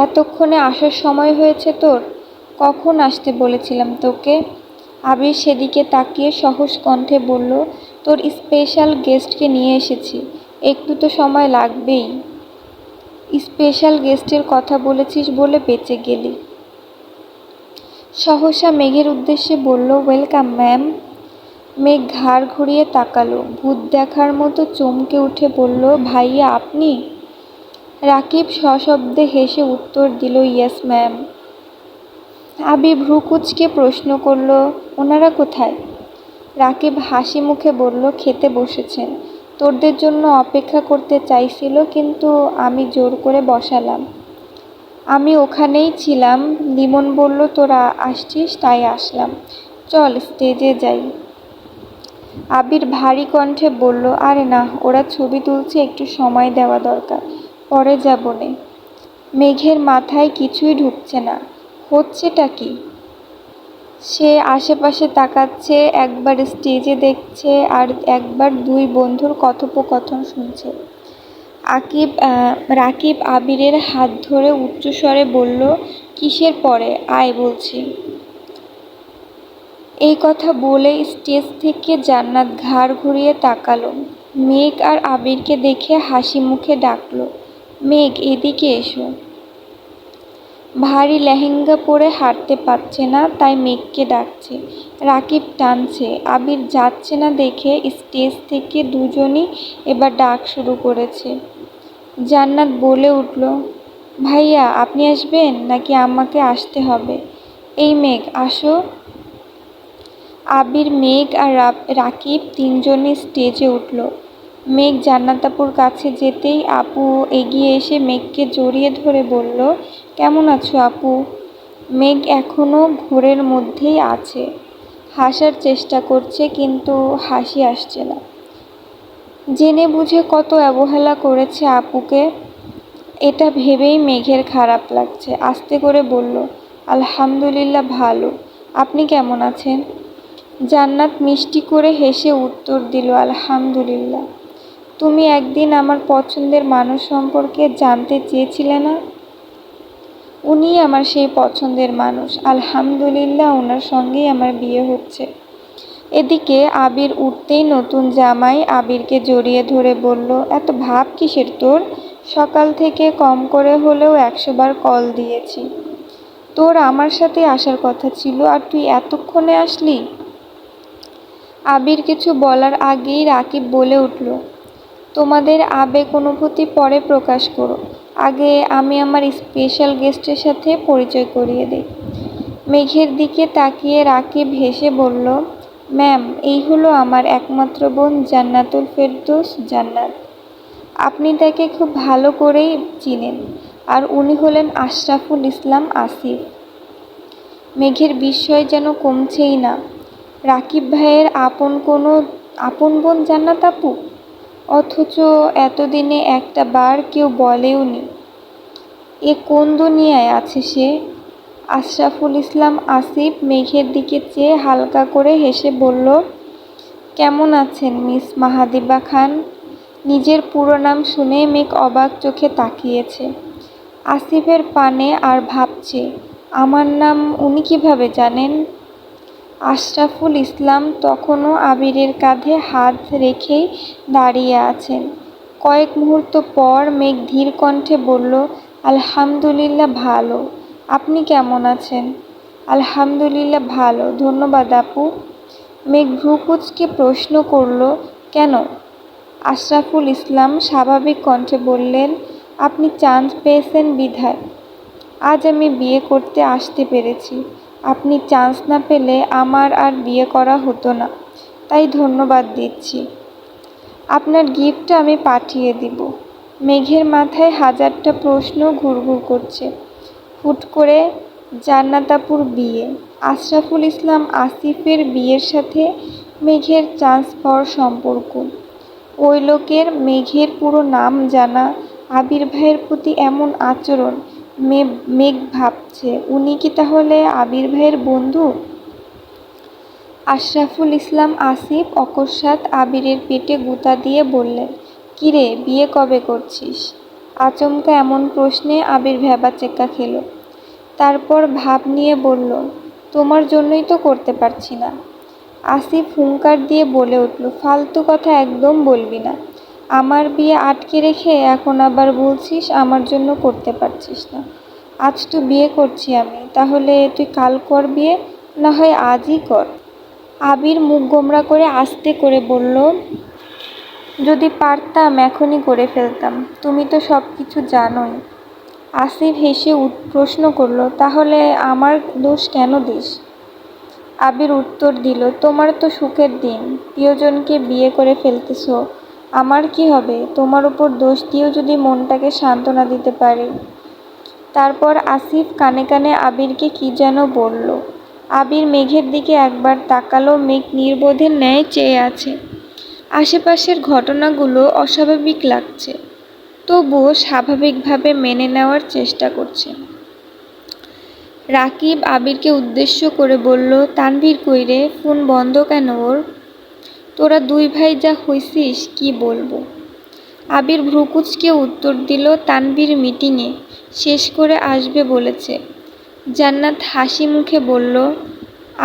S1: এতক্ষণে আসার সময় হয়েছে তোর? কখন আসতে বলেছিলাম তোকে? আবির সেদিকে তাকিয়ে সহজ কণ্ঠে বলল, তোর স্পেশাল গেস্টকে নিয়ে এসেছি, একটু তো সময় লাগবেই। স্পেশাল গেস্টের কথা বলেছিস বলে বেঁচে গেলি। সহসা মেঘের উদ্দেশ্যে বলল, ওয়েলকাম ম্যাম। মেঘ ঘাড় ঘুরিয়ে তাকালো, ভূত দেখার মতো চমকে উঠে বলল, ভাইয়া আপনি? রাকিব সশব্দে হেসে উত্তর দিল, ইয়েস ম্যাম। আবির ভ্রু কুঁচকে প্রশ্ন করল, ওনারা কোথায়? রাকিব হাসি মুখে বলল, খেতে বসেছেন। তোরদের জন্য অপেক্ষা করতে চাইছিল, কিন্তু আমি জোর করে বসালাম। আমি ওখানেই ছিলাম, লিমন বলল তোরা আসছিস, তাই আসলাম। চল স্টেজে যাই। আবির ভারী কণ্ঠে বলল, আরে না, ওরা ছবি তুলছে, একটু সময় দেওয়া দরকার, পরে যাবনে। মেঘের মাথায় কিছুই ঢুকছে না, হচ্ছেটা কি? সে আশেপাশে তাকাচ্ছে, একবার স্টেজে দেখছে, আর একবার দুই বন্ধুর কথোপকথন শুনছে। রাকিব আবিরের হাত ধরে উচ্চস্বরে বলল, কিসের পরে? আয় বলছি। এই কথা বলে স্টেজ থেকে জান্নাত ঘাড় ঘুরিয়ে তাকালো। মেঘ আর আবিরকে দেখে হাসি মুখে ডাকলো, মেঘ এদিকে এসো। ভারী লেহেঙ্গা পরে হাঁটতে পারছে না, তাই মেঘকে ডাকছে। রাকিব টানছে, আবির যাচ্ছে না দেখে স্টেজ থেকে দুজনই এবার ডাক শুরু করেছে। জান্নাত বলে উঠল, ভাইয়া আপনি আসবেন নাকি আমাকে আসতে হবে? এই মেঘ আসো। আবির, মেঘ আর রাকিব তিনজনই স্টেজে উঠল। মেঘ জান্নাত আপুর কাছে যেতেই আপু এগিয়ে এসে মেঘকে জড়িয়ে ধরে বলল, কেমন আছো আপু? মেঘ এখনও ঘোরের মধ্যেই আছে, হাসার চেষ্টা করছে কিন্তু হাসি আসছে না। জেনে বুঝে কত অবহেলা করেছে আপুকে, এটা ভেবেই মেঘের খারাপ লাগছে। আস্তে করে বলল, আলহামদুলিল্লাহ ভালো, আপনি কেমন আছেন? জান্নাত মিষ্টি করে হেসে উত্তর দিল, আলহামদুলিল্লাহ। তুমি একদিন আমার পছন্দের মানুষ সম্পর্কে জানতে চেয়েছিলে না? উনিই আমার সেই পছন্দের মানুষ, আলহামদুলিল্লাহ ওনার সঙ্গেই আমার বিয়ে হচ্ছে। এদিকে আবির উঠতেই নতুন জামাই আবিরকে জড়িয়ে ধরে বলল, এত ভাব কিসের তোর? সকাল থেকে কম করে হলেও 100 বার কল দিয়েছি। তোর আমার সাথে আসার কথা ছিল, আর তুই এতক্ষণে আসলি? আবির কিছু বলার আগেই রাকিব বলে উঠল, তোমাদের আবেগ অনুভূতি পরে প্রকাশ করো, আগে আমি আমার স্পেশাল গেস্টের সাথে পরিচয় করিয়ে দিই। মেঘের দিকে তাকিয়ে রাকিব হেসে বলল, ম্যাম এই হলো আমার একমাত্র বোন জান্নাতুল ফেরদৌস জান্নাত। আপনি তাকে খুব ভালো করেই চিনেন, আর উনি হলেন আশরাফুল ইসলাম আসিফ। মেঘের বিস্ময় যেন কমছেই না। রাকিব ভাইয়ের আপন বোন জান্নাত আপু, অথচ এতদিনে একটা বার কেউ বলেওনি। এ কোন দুনিয়ায় আছে সে? আশরাফুল ইসলাম আসিফ মেঘের দিকে চেয়ে হালকা করে হেসে বলল, কেমন আছেন মিস মাহাদিবা খান? নিজের পুরো নাম শুনে মেঘ অবাক চোখে তাকিয়েছে আসিফের পানে আর ভাবছে, আমার নাম উনি কিভাবে জানেন? আশরাফুল ইসলাম তখনও আবিরের কাঁধে হাত রেখেই দাঁড়িয়ে আছেন। কয়েক মুহূর্ত পর মেঘ ধীর কণ্ঠে বলল, আলহামদুলিল্লাহ ভালো। আপনি কেমন আছেন? আলহামদুলিল্লাহ ভালো, ধন্যবাদ আপু। মেঘ ভ্রু কুঁচকে প্রশ্ন করল, কেন? আশরাফুল ইসলাম স্বাভাবিক কণ্ঠে বললেন, আপনি চান্স পেয়েছেন বিধায় আজ আমি বিয়ে করতে আসতে পেরেছি। আপনি চান্স না পেলে আমার আর বিয়ে করা হতো না, তাই ধন্যবাদ দিচ্ছি। আপনার গিফটটা আমি পাঠিয়ে দিব। মেঘের মাথায় হাজারটা প্রশ্ন ঘুরঘুর করছে। হুট করে জান্নাত আপুর বিয়ে, আশরাফুল ইসলাম আসিফের বিয়ের সাথে মেঘের চান্স পাওয়ার সম্পর্ক, ওই লোকের মেঘের পুরো নাম জানা, আবির ভাইয়ের প্রতি এমন আচরণ। মেঘ ভাবছে, উনি কি তাহলে আবির ভাইয়ের বন্ধু? আশরাফুল ইসলাম আসিফ অকস্মাৎ আবিরের পেটে গুঁতা দিয়ে বললেন, কিরে, বিয়ে কবে করছিস? আচমকা এমন প্রশ্নে আবির ভ্যাবাচেকা খেল। তারপর ভাব নিয়ে বলল, তোমার জন্যই তো করতে পারছি না। আসিফ হুঙ্কার দিয়ে বলে উঠল, ফালতু কথা একদম বলবি না। আমার বিয়ে আটকে রেখে এখন আবার বলছিস আমার জন্য করতে পারছিস না। আজ তো বিয়ে করছি আমি, তাহলে তুই কাল কর বিয়ে, না হয় আজই কর। আবির মুখ গোমড়া করে আস্তে করে বলল, যদি পারতাম এখনই করে ফেলতাম, তুমি তো সব কিছু জানোই। আসিফ হেসে প্রশ্ন করল, তাহলে আমার দোষ কেন দিস? আবির উত্তর দিল, তোমার তো সুখের দিন, প্রিয়জনকে বিয়ে করে ফেলতেছ, আমার কি হবে? তোমার উপর দোষ দিয়েও যদি মনটাকে সান্ত্বনা দিতে পারি। তারপর আসিফ কানে কানে আবিরকে কি যেন বলল। আবির মেঘের দিকে একবার তাকালো, মেঘ নির্বোধের ন্যায় চেয়ে আছে। আশেপাশের ঘটনাগুলো অস্বাভাবিক লাগছে, তবুও স্বাভাবিকভাবে মেনে নেওয়ার চেষ্টা করছে। রাকিব আবিরকে উদ্দেশ্য করে বলল, তানভীর কই রে, ফোন বন্ধ কেন ওর? তোরা দুই ভাই যা হইছিস কি বলবো। আবির ভ্রুকুচকে উত্তর দিল, তানভীর মিটিংয়ে, শেষ করে আসবে বলেছে। জান্নাত হাসি মুখে বলল,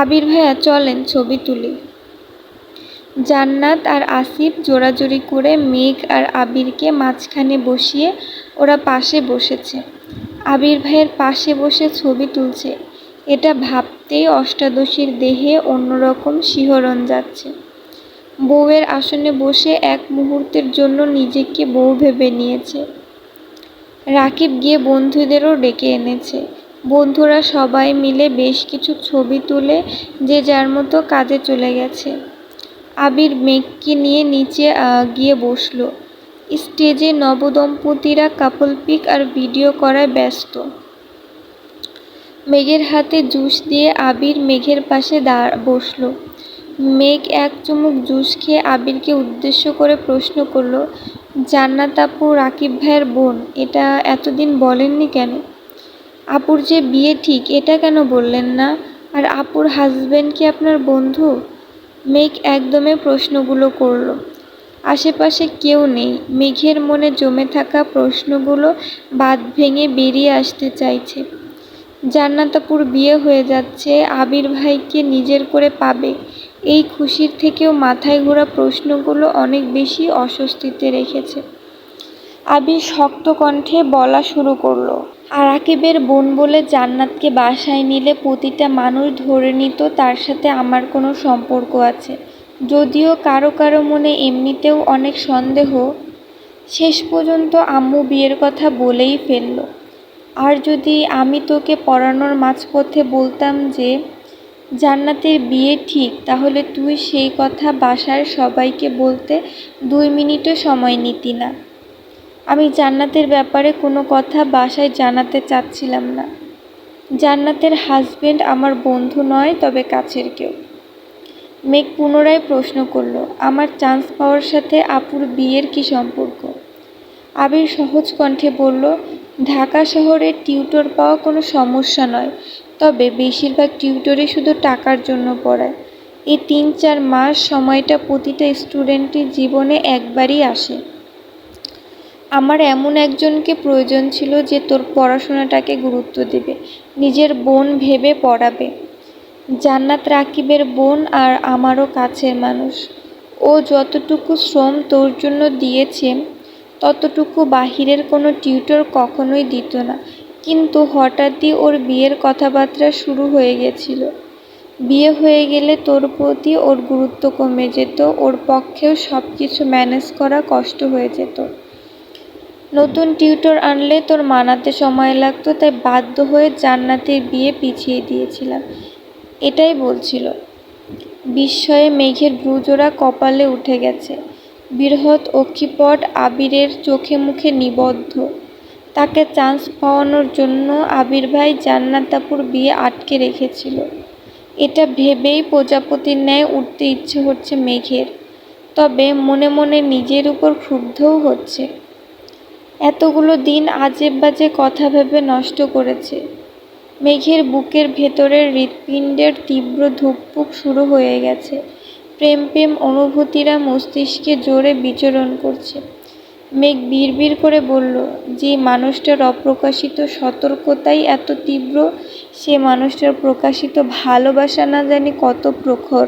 S1: আবির ভাইয়া চলেন ছবি তুলি। জান্নাত আর আসিফ জোরাজুরি করে মেঘ আর আবিরকে মাঝখানে বসিয়ে ওরা পাশে বসেছে। আবির ভাইয়ের পাশে বসে ছবি তুলছে, এটা ভাবতেই অষ্টাদশীর দেহে অন্যরকম শিহরণ যাচ্ছে। বউয়ের আসনে বসে এক মুহূর্তের জন্য নিজেকে বউ ভেবে নিয়েছে। রাকিব গিয়ে বন্ধুদেরও ডেকে এনেছে। বন্ধুরা সবাই মিলে বেশ কিছু ছবি তুলে যে যার মতো কাজে চলে গেছে। আবির মেঘকে নিয়ে নিচে গিয়ে বসল। স্টেজে নবদম্পতিরা কাপল পিক আর ভিডিও করায় ব্যস্ত। মেঘের হাতে জুস দিয়ে আবির মেঘের পাশে বসল। মেঘ এক চুমুক জুস খেয়ে আবিরকে উদ্দেশ্য করে প্রশ্ন করল, জান্নাত আপু রাকিব ভাইয়ের বোন, এটা এতদিন বলেননি কেন? আপুর যে বিয়ে ঠিক, এটা কেন বললেন না? আর আপুর হাজবেন্ড কি আপনার বন্ধু? মেঘ একদমে প্রশ্নগুলো করল। আশেপাশে কেউ নেই, মেঘের মনে জমে থাকা প্রশ্নগুলো বাঁধ ভেঙে বেরিয়ে আসতে চাইছে। জান্নাত আপুর বিয়ে হয়ে যাচ্ছে, আবির ভাইকে নিজের করে পাবে, এই খুশির থেকেও মাথায় ঘোরা প্রশ্নগুলো অনেক বেশি অস্বস্তিতে রেখেছে। আবির শক্ত কণ্ঠে বলা শুরু করলো, আর রাকিবের বোন বলে জান্নাতকে বাসায় নিলে প্রতিটা মানুষ ধরে নিত তার সাথে আমার কোনো সম্পর্ক আছে, যদিও কারো কারো মনে এমনিতেও অনেক সন্দেহ। শেষ পর্যন্ত আম্মু বিয়ের কথা বলেই ফেলল। আর যদি আমি তোকে পড়ানোর মাঝপথে বলতাম যে জান্নাতের বিয়ে ঠিক, তাহলে তুই সেই কথা বাসার সবাইকে বলতে 2 মিনিটও সময় নিতি না। আমি জান্নাতের ব্যাপারে কোনো কথা বাসায় জানাতে চাচ্ছিলাম না। জান্নাতের হাজবেন্ড আমার বন্ধু নয়, তবে কাছের কেউ। মেঘ পুনরায় প্রশ্ন করল, আমার চান্স পাওয়ার সাথে আপুর বিয়ের কি সম্পর্ক? আবির সহজ কণ্ঠে বলল, ঢাকা শহরে টিউটর পাওয়া কোনো সমস্যা নয়, তবে বেশিরভাগ টিউটরই শুধু টাকার জন্য পড়ায়। এই ৩-৪ মাস সময়টা প্রতিটা স্টুডেন্টের জীবনে একবারই আসে। আমার এমন একজনকে প্রয়োজন ছিল যে তোর পড়াশোনাটাকে গুরুত্ব দেবে, নিজের বোন ভেবে পড়াবে। জান্নাত রাকিবের বোন আর আমারও কাছের মানুষ। ও যতটুকু শ্রম তোর জন্য দিয়েছে ততটুকু বাহিরের কোনো টিউটর কখনোই দিত না। কিন্তু হঠাৎই ওর বিয়ের কথাবার্তা শুরু হয়ে গেছিল। বিয়ে হয়ে গেলে তোর প্রতি ওর গুরুত্ব কমে যেত, ওর পক্ষেও সব কিছু ম্যানেজ করা কষ্ট হয়ে যেত। নতুন টিউটর আনলে তোর মানাতে সময় লাগতো, তাই বাধ্য হয়ে জান্নাতের বিয়ে পিছিয়ে দিয়েছিলাম। এটাই বলছিল। বিস্ময়ে মেঘের ভ্রুজোড়া কপালে উঠে গেছে। বৃহৎ অক্ষিপট আবিরের চোখে মুখে নিবদ্ধ। তাকে চান্স পাওয়ানোর জন্য আবির ভাই জান্নাত আপুর বিয়ে আটকে রেখেছিল। এটা ভেবেই প্রজাপতির ন্যায় উঠতে ইচ্ছে হচ্ছে মেঘের, তবে মনে মনে নিজের উপর ক্ষুব্ধও হচ্ছে। এতগুলো দিন আজেব বাজে কথা ভেবে নষ্ট করেছে। মেঘের বুকের ভেতরের হৃৎপিণ্ডের তীব্র ধুকপুক শুরু হয়ে গেছে। প্রেম প্রেম অনুভূতিরা মস্তিষ্কে জোরে বিচরণ করছে। মেঘ বিড়বিড় করে বলল, যে মানুষটার অপ্রকাশিত সতর্কতাই এত তীব্র, সে মানুষটার প্রকাশিত ভালোবাসা না জানি কত প্রখর।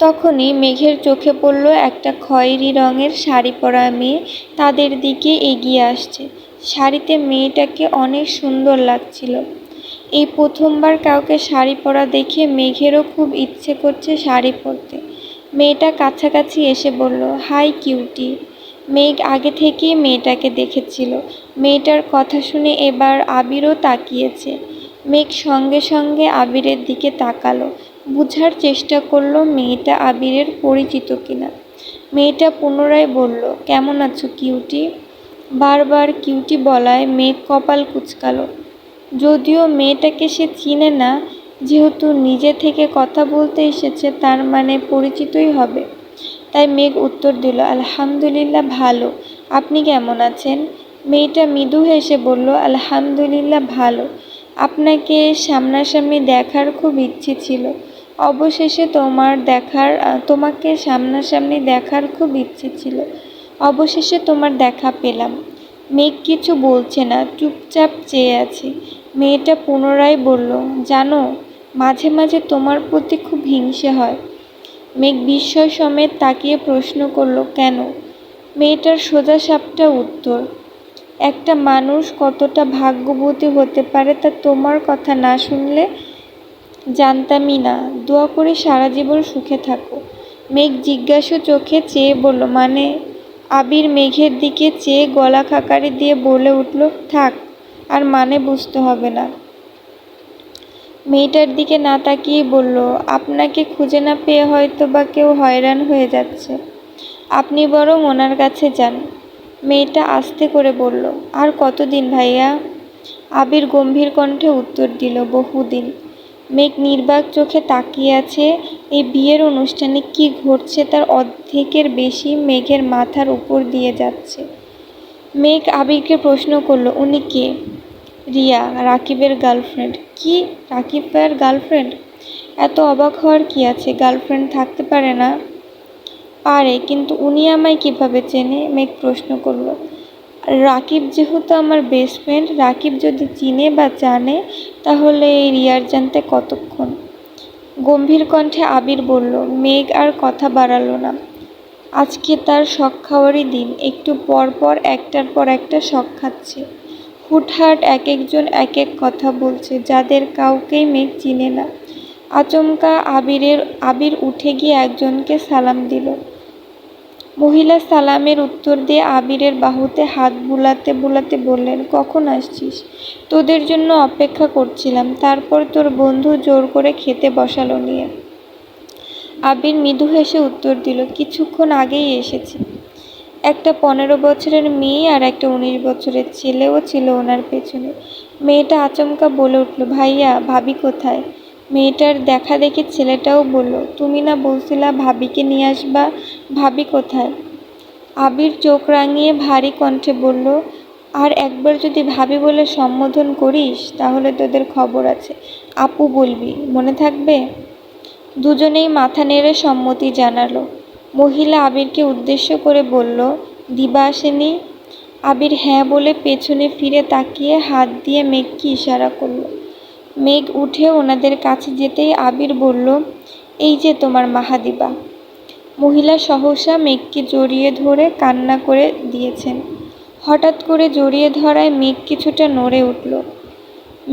S1: তখনই মেঘের চোখে পড়ল একটা খয়েরি রঙের শাড়ি পরা মেয়ে তাদের দিকে এগিয়ে আসছে। শাড়িতে মেয়েটাকে অনেক সুন্দর লাগছিল। এই প্রথমবার কাউকে শাড়ি পরা দেখে মেঘেরও খুব ইচ্ছে করছে শাড়ি পরতে। মেয়েটা কাছাকাছি এসে বলল, হাই কিউটি। মেঘ আগে থেকেই মেয়েটাকে দেখেছিল। মেয়েটার কথা শুনে এবার আবিরও তাকিয়েছে। মেঘ সঙ্গে সঙ্গে আবিরের দিকে তাকালো, বুঝার চেষ্টা করলো মেয়েটা আবিরের পরিচিত কিনা। মেয়েটা পুনরায় বলল, কেমন আছো কিউটি? বারবার কিউটি বলায় মেঘ কপাল কুঁচকালো। যদিও মেয়েটাকে সে চিনে না, যেহেতু নিজে থেকে কথা বলতে এসেছে তার মানে পরিচিতই হবে। তাই মেঘ উত্তর দিল, আলহামদুলিল্লাহ ভালো, আপনি কেমন আছেন? মেয়েটা মৃদু হেসে বলল, আলহামদুলিল্লাহ ভালো, আপনাকে সামনাসামনি দেখার খুব ইচ্ছে ছিল। অবশেষে তোমাকে সামনাসামনি দেখার খুব ইচ্ছে ছিল। অবশেষে তোমার দেখা পেলাম। মেঘ কিছু বলছে না, চুপচাপ চেয়ে আছে। মেয়েটা পুনরায় বলল, জানো, মাঝে মাঝে তোমার প্রতি খুব হিংসে হয়। মেঘ বিস্ময় সমেত তাকিয়ে প্রশ্ন করল, কেন? মেয়েটার সোজাসাপটা উত্তর, একটা মানুষ কতটা ভাগ্যবতী হতে পারে তা তোমার কথা না শুনলে জানতামই না। দোয়া করি সারা জীবন সুখে থাকো। মেঘ জিজ্ঞাসু চোখে চেয়ে বলল, মানে? আবির মেঘের দিকে চেয়ে গলা খাকারি দিয়ে বলে উঠল, থাক, আর মানে বুঝতে হবে না। মেয়েটার দিকে না তাকিয়ে বলল, আপনাকে খুঁজে না পেয়ে হয়তো বা কেউ হয়রান হয়ে যাচ্ছে, আপনি বরং ওনার কাছে যান। মেয়েটা আস্তে করে বলল, আর কতদিন ভাইয়া? আবির গম্ভীর কণ্ঠে উত্তর দিল, বহুদিন। মেঘ নির্বাক চোখে তাকিয়ে আছে। এই বিয়ের অনুষ্ঠানে কি ঘটছে তার অর্ধেকের বেশি মেঘের মাথার উপর দিয়ে যাচ্ছে। মেঘ আবিরকে প্রশ্ন করল, উনি কে? রিয়া, রাকিবের গার্লফ্রেন্ড। কি, রাকিব ভাইয়ের গার্লফ্রেন্ড? এত অবাক হওয়ার কি আছে, গার্লফ্রেন্ড থাকতে পারে না? পারে, কিন্তু উনি আমায় কিভাবে চেনে? মেঘ প্রশ্ন করল। রাকিব যেহেতু আমার বেস্ট ফ্রেন্ড, রাকিব যদি চিনে বা জানে তাহলে এই রিয়ার জানতে কতক্ষণ? গম্ভীর কণ্ঠে আবির বলল। মেঘ আর কথা বাড়ালো না। আজকে তার শক খাওয়ারই দিন। একটু পর পর একটার পর একটা শক খাচ্ছে। হুটহাট এক একজন এক এক কথা বলছে, যাদের কাউকেই মেঘ চিনে না। আচমকা আবির উঠে গিয়ে একজনকে সালাম দিল। মহিলা সালামের উত্তর দিয়ে আবিরের বাহুতে হাত বুলাতে বুলাতে বললেন, কখন আসছিস? তোদের জন্য অপেক্ষা করছিলাম, তারপর তোর বন্ধু জোর করে খেতে বসালো নিয়ে। আবির মৃদু হেসে উত্তর দিল, কিছুক্ষণ আগেই এসেছি। একটা 15 বছরের মেয়ে আর একটা 19 বছরের ছেলেও ছিল ওনার পেছনে। মেয়েটা আচমকা বলে উঠল, ভাইয়া, ভাবি কোথায়? মেয়েটার দেখা দেখি ছেলেটাও বলল, তুমি না বলছিলা ভাবিকে নিয়ে আসবা, ভাবি কোথায়? আবির চোখ রাঙিয়ে ভারী কণ্ঠে বলল, আর একবার যদি ভাবি বলে সম্বোধন করিস তাহলে তোদের খবর আছে। আপু বলবি, মনে থাকবে? দুজনেই মাথা নেড়ে সম্মতি জানালো। মহিলা আবিরকে উদ্দেশ্য করে বলল, দিবা আসেনি? আবির হ্যাঁ বলে পেছনে ফিরে তাকিয়ে হাত দিয়ে মেঘকে ইশারা করল। মেঘ উঠে ওনাদের কাছে যেতেই আবির বলল, এই যে তোমার মাহাদিবা। মহিলা সহসা মেঘকে জড়িয়ে ধরে কান্না করে দিয়েছেন। হঠাৎ করে জড়িয়ে ধরায় মেঘ কিছুটা নড়ে উঠল।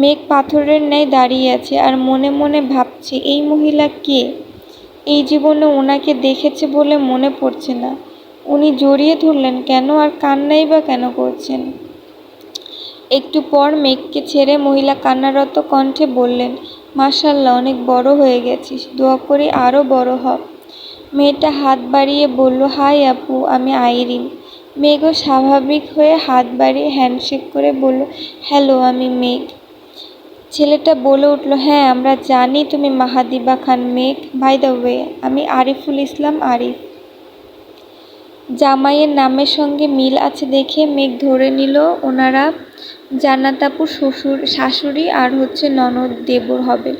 S1: মেঘ পাথরের ন্যায় দাঁড়িয়ে আছে আর মনে মনে ভাবছে, এই মহিলা কে? এই জীবনে ওনাকে দেখেছে বলে মনে পড়ছে না। উনি জড়িয়ে ধরলেন কেন আর কান্নাই বা কেন করছেন? একটু পর মেঘকে ছেড়ে মহিলা কান্নারত কণ্ঠে বললেন, মাশাআল্লাহ, অনেক বড় হয়ে গেছিস, দোয়া করি আরও বড় হ। মেয়েটা হাত বাড়িয়ে বলল, হাই আপু, আমি আইরিন। মেঘও স্বাভাবিক হয়ে হাত বাড়িয়ে হ্যান্ডশেক করে বলল, হ্যালো, আমি মেঘ। ছেলেটা বলে উঠল, হ্যাঁ আমরা জানি তুমি মাহাদিবা খান মেঘ। বাই দ্য ওয়ে, আমি আরিফুল ইসলাম, আরিফ। জামাইয়ের নামের সঙ্গে মিল আছে দেখে মেঘ ধরে নিল ওনারা জান্নাত আপুর শাশুড়ি আর ননদ দেবর হবেন।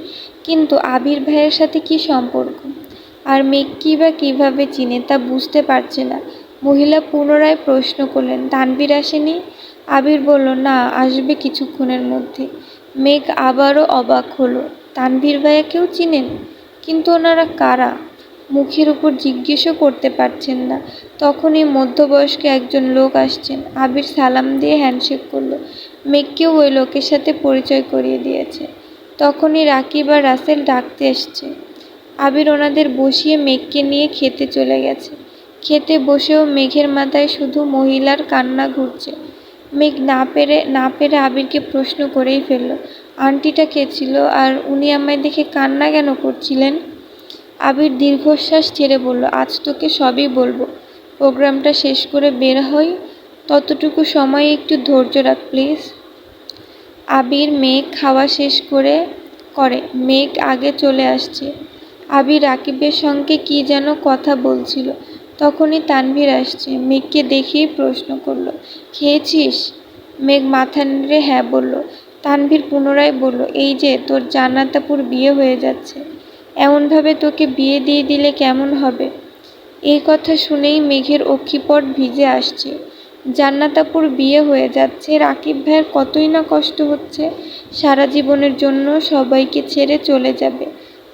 S1: কিন্তু আবির ভাইয়ের সাথে কি সম্পর্ক? আর মেঘ কিভাবে চিনে তা বুঝতে পারছে না। মহিলা পুনরায় প্রশ্ন করলেন, তানভীর আসেনি? আবির বলল, না, আসবে কিছুক্ষণের মধ্যে। মেঘ আবারও অবাক হলো, তানভীর ভাইয়াকেও চিনেন? কিন্তু ওনারা কারা? মুখের উপর জিজ্ঞেসও করতে পারছেন না। তখনই মধ্যবয়স্ক একজন লোক আসছেন। আবির সালাম দিয়ে হ্যান্ডশেক করলো। মেঘকেও ওই লোকের সাথে পরিচয় করিয়ে দিয়েছে। তখনই রাকিব আর রাসেল ডাকতে এসছে। আবির ওনাদের বসিয়ে মেঘকে নিয়ে খেতে চলে গেছে। খেতে বসেও মেঘের মাথায় শুধু মহিলার কান্না ঘুরছে। মেঘ না পেরে আবিরকে প্রশ্ন করেই ফেলল, আন্টিটা কে ছিল আর উনি আমায় দেখে কান্না কেন করছিলেন? আবির দীর্ঘশ্বাস ছেড়ে বলল, আজ তোকে সবই বলবো। প্রোগ্রামটা শেষ করে বের হই, ততটুকু সময় একটু ধৈর্য রাখ প্লিজ। আবির মেঘ খাওয়া শেষ করে মেঘ আগে চলে আসছে। আবির রাকিবের সঙ্গে কি যেন কথা বলছিল। তখনই তানভীর আসছে। মেঘকে দেখেই প্রশ্ন করল, খেয়েছিস? মেঘ মাথা নেড়ে হ্যাঁ বলল। তানভীর পুনরায় বলল, এই যে তোর জান্নাত আপুর বিয়ে হয়ে যাচ্ছে, এমনভাবে তোকে বিয়ে দিয়ে দিলে কেমন হবে? এই কথা শুনেই মেঘের অক্ষিপট ভিজে আসছে। জান্নাত আপুর বিয়ে হয়ে যাচ্ছে, রাকিব ভাইয়ের কতই না কষ্ট হচ্ছে। সারা জীবনের জন্য সবাইকে ছেড়ে চলে যাবে।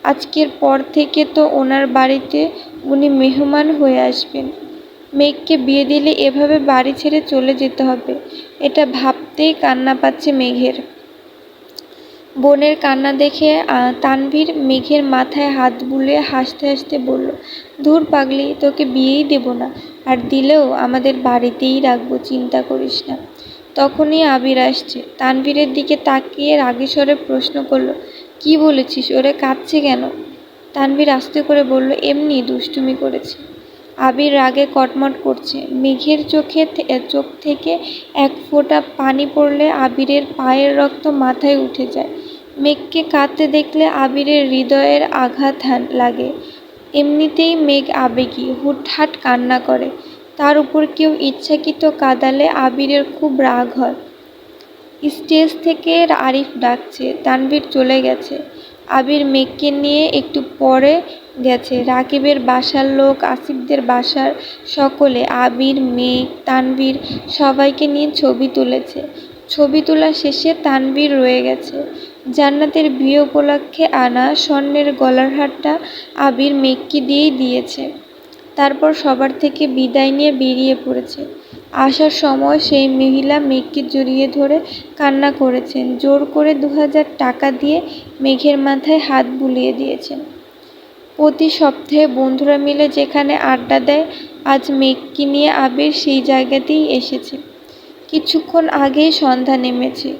S1: আজকের পর থেকে তো ওনার বাড়িতে উনি মেহমান হয়ে আসবেন। মেঘকে বিয়ে দিলে এভাবে বাড়ি ছেড়ে চলে যেতে হবে, এটা ভাবতেই কান্না পাচ্ছে মেঘের। বোনের কান্না দেখে তানভীর মেঘের মাথায় হাত বুলিয়ে হাসতে হাসতে বলল, ধুর পাগলি, তোকে বিয়েই দেব না, আর দিলেও আমাদের বাড়িতেই রাখবো, চিন্তা করিস না। তখনই আবির আসছে। তানভীরের দিকে তাকিয়ে রাগী স্বরে প্রশ্ন করল, কি বলেছিস? ওরে কাঁদছে কেন? তানভীর আস্তে করে বলল, এমনি দুষ্টুমি করেছে। আবির রাগে কটমট করছে। মেঘের চোখ থেকে এক ফোঁটা পানি পড়লে আবিরের পায়ের রক্ত মাথায় উঠে যায়। মেঘকে কাঁদতে দেখলে আবিরের হৃদয়ের আঘাত লাগে। এমনিতেই মেঘ আবেগী, হুটহাট কান্না করে। তার উপর কেউ ইচ্ছাকৃত কাঁদালে আবিরের খুব রাগ হয়। স্টেজ থেকে আরিফ ডাকছে, তানভীর চলে গেছে। আবির মেঘকে নিয়ে একটু পরে গেছে রাকিবের বাসার লোক, আসিফদের বাসার সকলে। আবির, মেঘ, তানভীর সবাইকে নিয়ে ছবি তুলেছে। ছবি তোলা শেষে তানভীর রয়ে গেছে। জান্নাতের বিয়ে উপলক্ষে আনা স্বর্ণের গলার হারটা আবির মেঘকে দিয়েই দিয়েছে। তারপর সবার থেকে বিদায় নিয়ে বেরিয়ে পড়েছে। আসার সময় সেই মহিলা মেঘকে জড়িয়ে ধরে কান্না করেছেন। জোর করে 2000 টাকা দিয়ে মেঘের মাথায় হাত বুলিয়ে দিয়েছেন। প্রতি সপ্তাহে বন্ধুরা মিলে যেখানে আড্ডা দেয়, আজ মেঘকে নিয়ে আবির সেই জায়গাতেই এসেছে। কিছুক্ষণ আগেই সন্ধ্যা নেমেছে।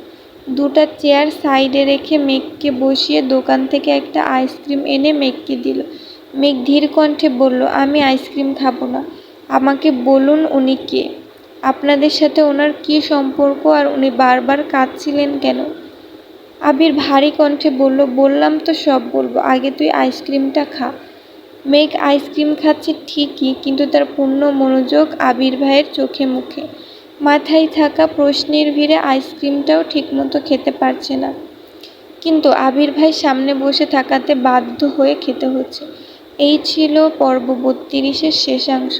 S1: দুটা চেয়ার সাইডে রেখে মেঘকে বসিয়ে দোকান থেকে একটা আইসক্রিম এনে মেঘকে দিল। মেঘ ধীর কণ্ঠে বলল, আমি আইসক্রিম খাবো না। আমাকে বলুন উনি কে, আপনাদের সাথে ওনার কী সম্পর্ক, আর উনি বারবার কাঁদছিলেন কেন? আবির ভারী কণ্ঠে বলল, বললাম তো সব বলবো, আগে তুই আইসক্রিমটা খা। মেঘ আইসক্রিম খাচ্ছে ঠিকই, কিন্তু তার পূর্ণ মনোযোগ আবির ভাইয়ের চোখে মুখে। মাথায় থাকা প্রশ্নের ভিড়ে আইসক্রিমটাও ঠিকমতো খেতে পারছে না, কিন্তু আবির ভাই সামনে বসে থাকাতে বাধ্য হয়ে খেতে হচ্ছে। এই ছিল পর্ব ৩২-এর শেষাংশ।